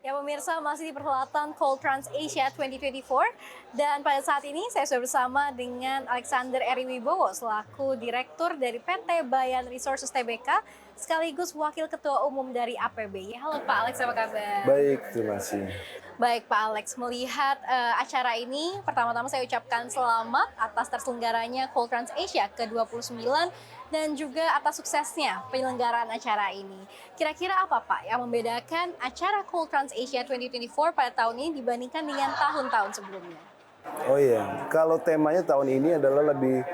Ya pemirsa, masih di perhelatan Cold Trans Asia 2024 dan pada saat ini saya sudah bersama dengan Alexander Eri Wibowo selaku Direktur dari PT Bayan Resources Tbk sekaligus Wakil Ketua Umum dari APBY. Halo Pak Alex, apa kabar? Baik, terima kasih. Baik Pak Alex, melihat acara ini, pertama-tama saya ucapkan selamat atas terselenggaranya Cold Trans Asia ke-29 dan juga atas suksesnya penyelenggaraan acara ini. Kira-kira apa Pak yang membedakan acara Cold Trans Asia 2024 pada tahun ini dibandingkan dengan tahun-tahun sebelumnya? Oh iya, kalau temanya tahun ini adalah lebih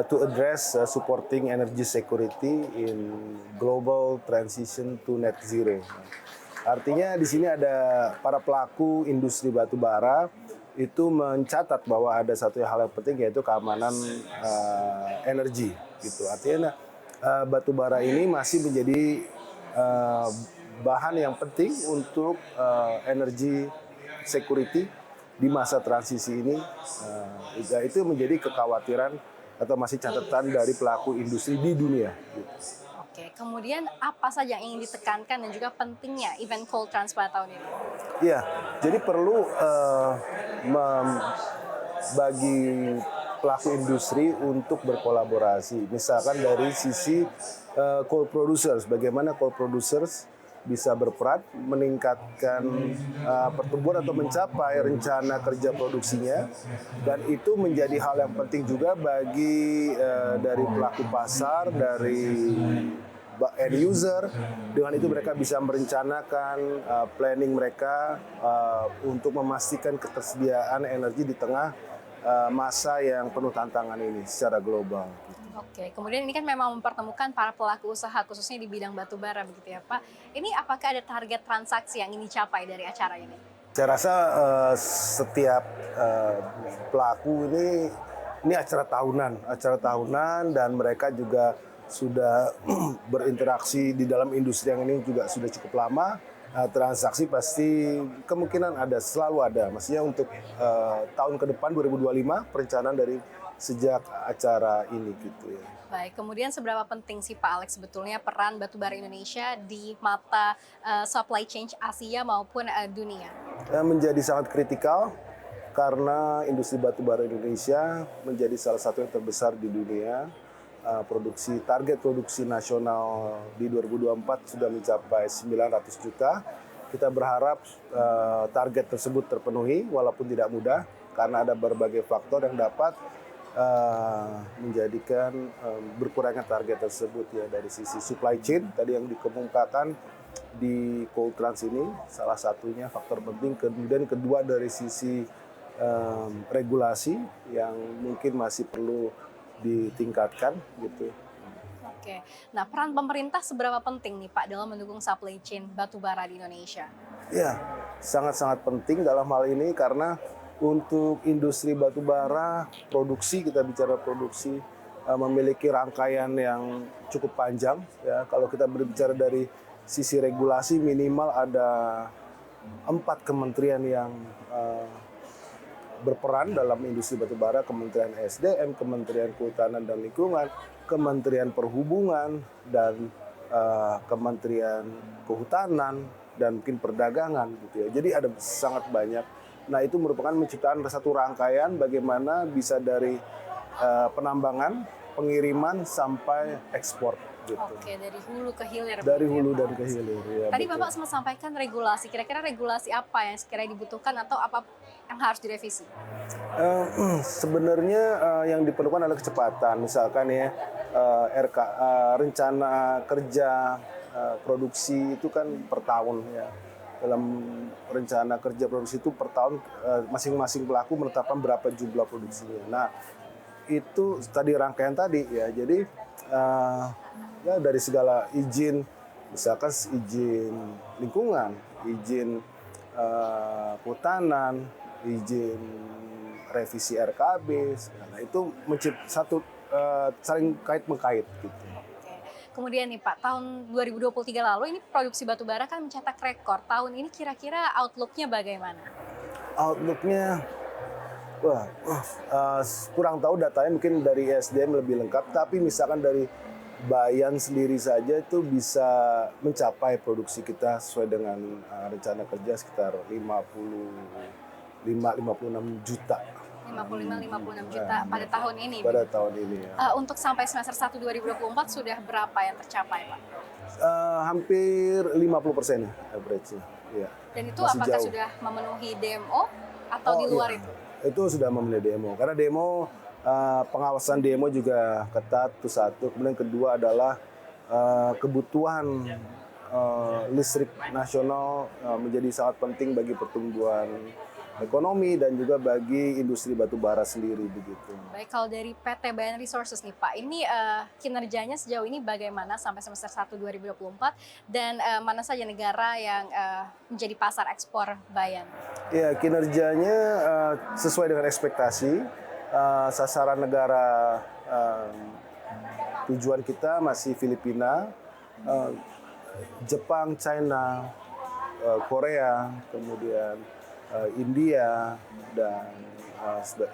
to address supporting energy security in global transition to net zero. Artinya di sini ada para pelaku industri batu bara itu mencatat bahwa ada satu hal yang penting yaitu keamanan energi gitu. Artinya batu bara ini masih menjadi bahan yang penting untuk energy security di masa transisi ini. Itu menjadi kekhawatiran atau masih catatan dari pelaku industri di dunia. Oke, kemudian apa saja yang ingin ditekankan dan juga pentingnya event Cold Trans pada tahun ini? Iya, jadi perlu bagi pelaku industri untuk berkolaborasi. Misalkan dari sisi coal producers, bagaimana coal producers bisa berperan meningkatkan pertumbuhan atau mencapai rencana kerja produksinya, dan itu menjadi hal yang penting juga bagi dari pelaku pasar, dari end user. Dengan itu mereka bisa merencanakan planning mereka untuk memastikan ketersediaan energi di tengah masa yang penuh tantangan ini secara global. Oke, kemudian ini kan memang mempertemukan para pelaku usaha khususnya di bidang batu bara begitu ya Pak. Ini apakah ada target transaksi yang ingin dicapai dari acara ini? Saya rasa setiap pelaku ini acara tahunan dan mereka juga sudah berinteraksi di dalam industri yang ini juga sudah cukup lama. Transaksi pasti kemungkinan selalu ada. Maksudnya untuk tahun ke depan 2025 perencanaan dari sejak acara ini gitu ya. Baik, kemudian seberapa penting sih Pak Alex sebetulnya peran batubara Indonesia di mata supply chain Asia maupun dunia? Menjadi sangat kritikal karena industri batubara Indonesia menjadi salah satu yang terbesar di dunia. Target produksi nasional di 2024 sudah mencapai 900 juta. Kita berharap target tersebut terpenuhi walaupun tidak mudah karena ada berbagai faktor yang dapat menjadikan berkurangnya target tersebut ya, dari sisi supply chain tadi yang dikemukakan di Cold Trans ini salah satunya faktor penting. Kemudian kedua dari sisi regulasi yang mungkin masih perlu ditingkatkan gitu. Oke, nah peran pemerintah seberapa penting nih Pak dalam mendukung supply chain batu bara di Indonesia? Ya, sangat-sangat penting dalam hal ini karena untuk industri batu bara, kita bicara produksi memiliki rangkaian yang cukup panjang ya. Kalau kita berbicara dari sisi regulasi minimal ada 4 kementerian yang berperan dalam industri batubara: Kementerian SDM, Kementerian Kehutanan dan Lingkungan, Kementerian Perhubungan, dan Kementerian Kehutanan, dan mungkin perdagangan gitu ya. Jadi ada sangat banyak. Nah, itu merupakan menciptakan satu rangkaian bagaimana bisa dari penambangan, pengiriman sampai ekspor. Gitu. Oke, dari hulu ke hilir. Dari hulu dan ke hilir. Ya, tadi betul. Bapak sempat sampaikan regulasi. Kira-kira regulasi apa yang sekiranya dibutuhkan atau apa yang harus direvisi? Sebenarnya yang diperlukan adalah kecepatan. Misalkan ya rencana kerja produksi itu kan per tahun ya. Dalam rencana kerja produksi itu per tahun masing-masing pelaku menetapkan berapa jumlah produksinya. Nah, itu tadi rangkaian tadi ya. Jadi ya dari segala izin, misalkan izin lingkungan, izin kehutanan, izin revisi RKB, nah itu saling kait-mengkait gitu. Kemudian nih Pak, tahun 2023 lalu ini produksi batu bara kan mencetak rekor. Tahun ini kira-kira outlook-nya bagaimana? Outlook-nya, kurang tahu datanya, mungkin dari SDM lebih lengkap. Tapi misalkan dari Bayan sendiri saja itu bisa mencapai produksi kita sesuai dengan rencana kerja sekitar 56 juta 56 juta pada tahun ini. pada tahun ini ya. Untuk sampai semester 1 2024 sudah berapa yang tercapai, Pak? Hampir 50% ya average-nya. Ya. Dan itu Masih apakah jauh. sudah memenuhi DMO atau di luar iya. itu? Itu sudah memenuhi demo. Karena demo, pengawasan demo juga ketat, itu satu. Kemudian kedua adalah kebutuhan listrik nasional menjadi sangat penting bagi pertumbuhan ekonomi dan juga bagi industri batu bara sendiri begitu. Baik, kalau dari PT Bayan Resources nih Pak, ini kinerjanya sejauh ini bagaimana sampai semester 1 2024 dan mana saja negara yang menjadi pasar ekspor Bayan? Ya, kinerjanya sesuai dengan ekspektasi. Sasaran negara tujuan kita masih Filipina, Jepang, China, Korea, kemudian India, dan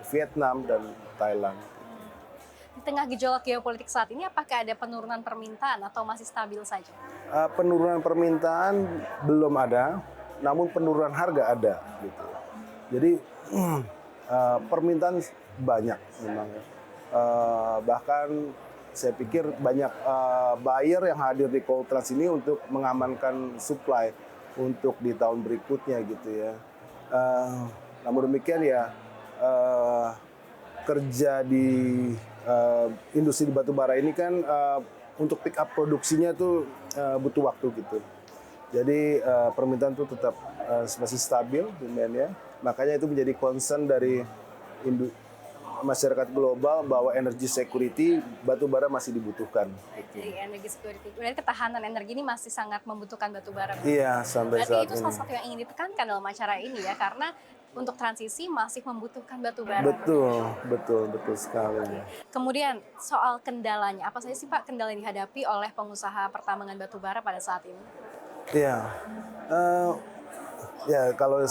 Vietnam, dan Thailand. Di tengah gejolak geopolitik saat ini, apakah ada penurunan permintaan atau masih stabil saja? Penurunan permintaan belum ada, namun penurunan harga ada. Gitu. Jadi permintaan banyak memang. Bahkan saya pikir banyak buyer yang hadir di Coltrans ini untuk mengamankan supply untuk di tahun berikutnya gitu ya. Namun demikian ya kerja di industri batu bara ini kan untuk pick up produksinya tuh butuh waktu gitu. Jadi permintaan itu tetap masih stabil demand-nya. Makanya itu menjadi concern dari masyarakat global bahwa energy security batu bara masih dibutuhkan. Jadi energi security, berarti ketahanan energi ini masih sangat membutuhkan batu bara. Iya, sampai Berarti saat itu ini. salah satu yang ingin ditekankan dalam acara ini ya, karena untuk transisi masih membutuhkan batu bara. Betul sekali. Kemudian soal kendalanya, apa saja sih Pak kendala yang dihadapi oleh pengusaha pertambangan batu bara pada saat ini? Iya, ya kalau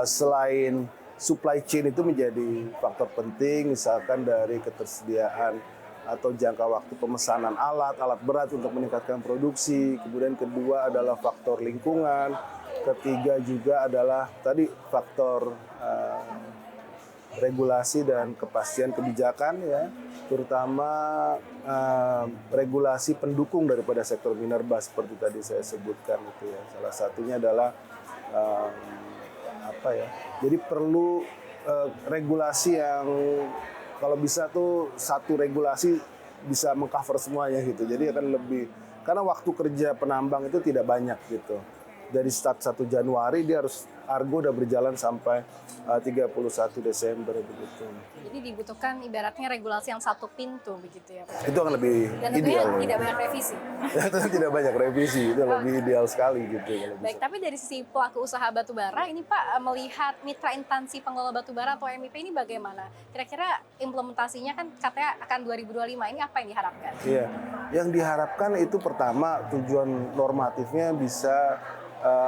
selain supply chain itu menjadi faktor penting, misalkan dari ketersediaan atau jangka waktu pemesanan alat berat untuk meningkatkan produksi. Kemudian kedua adalah faktor lingkungan. Ketiga juga adalah tadi faktor regulasi dan kepastian kebijakan ya, terutama regulasi pendukung daripada sektor minerba seperti tadi saya sebutkan itu ya. Salah satunya adalah jadi perlu regulasi yang kalau bisa tuh satu regulasi bisa mengcover semuanya gitu. Jadi akan lebih, karena waktu kerja penambang itu tidak banyak gitu. Dari start 1 Januari dia harus Argo udah berjalan sampai 31 Desember begitu. Jadi dibutuhkan ibaratnya regulasi yang satu pintu begitu ya Pak? Itu akan lebih Dan tentunya ideal. tidak banyak revisi. Tidak banyak revisi, itu lebih ideal sekali gitu. Kalau Baik, bisa. tapi dari sisi pelaku usaha batubara ini Pak melihat mitra instansi pengelola batubara atau MIP ini bagaimana? Kira-kira implementasinya kan katanya akan 2025, ini apa yang diharapkan? Iya, yang diharapkan itu pertama tujuan normatifnya bisa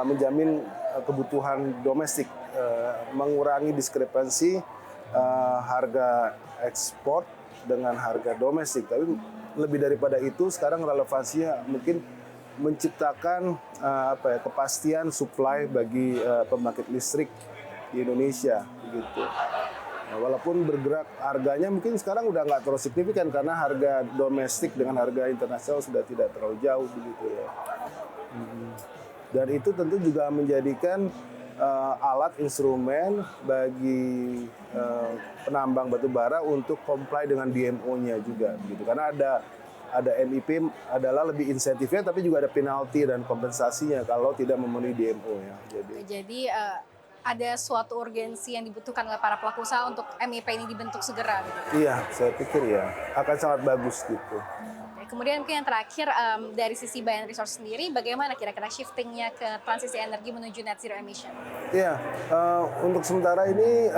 menjamin kebutuhan domestik, mengurangi diskrepansi harga ekspor dengan harga domestik. Tapi lebih daripada itu, sekarang relevansinya mungkin menciptakan kepastian supply bagi pembangkit listrik di Indonesia, gitu. Nah, walaupun bergerak harganya mungkin sekarang udah nggak terlalu signifikan karena harga domestik dengan harga internasional sudah tidak terlalu jauh begitu ya. Dan itu tentu juga menjadikan alat instrumen bagi penambang batu bara untuk comply dengan DMO-nya juga gitu. Karena ada MIP adalah lebih insentifnya, tapi juga ada penalti dan kompensasinya kalau tidak memenuhi DMO ya. Jadi ada suatu urgensi yang dibutuhkan oleh para pelaku usaha untuk MIP ini dibentuk segera. Gitu. Iya, saya pikir ya akan sangat bagus gitu. Kemudian mungkin yang terakhir dari sisi Bayan Resources sendiri, bagaimana kira-kira shiftingnya ke transisi energi menuju net zero emission? Iya, untuk sementara ini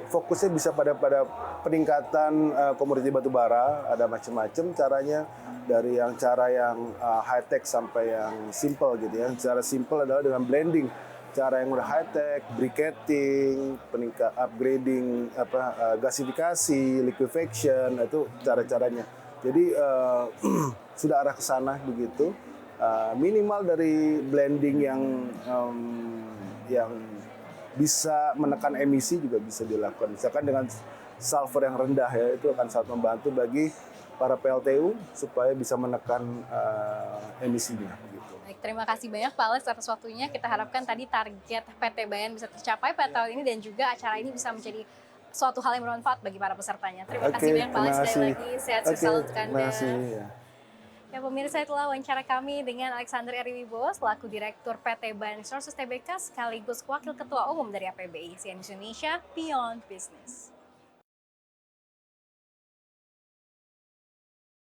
fokusnya bisa pada peningkatan komoditi batu bara. Ada macam-macam caranya, dari yang cara yang high tech sampai yang simple gitu ya. Cara simple adalah dengan blending. Cara yang udah high tech, briquetting, upgrading, gasifikasi, liquefaction, itu cara-caranya. Jadi sudah arah ke sana begitu. Minimal dari blending yang bisa menekan emisi juga bisa dilakukan. Misalkan dengan sulfur yang rendah ya, itu akan sangat membantu bagi para PLTU supaya bisa menekan emisinya. Gitu. Baik, terima kasih banyak Pak Alex atas waktunya. Kita harapkan tadi target PT Bayan bisa tercapai pada tahun ini dan juga acara ini bisa menjadi suatu hal yang bermanfaat bagi para pesertanya. Terima kasih banyak Pak Alex. Sekali lagi sehat selalu untuk Anda. Terima kasih. Ya. Ya pemirsa, itulah wawancara kami dengan Alexander Eriwibowo selaku Direktur PT Bayan Resources Tbk sekaligus Wakil Ketua Umum dari APBI CN Indonesia Beyond Business.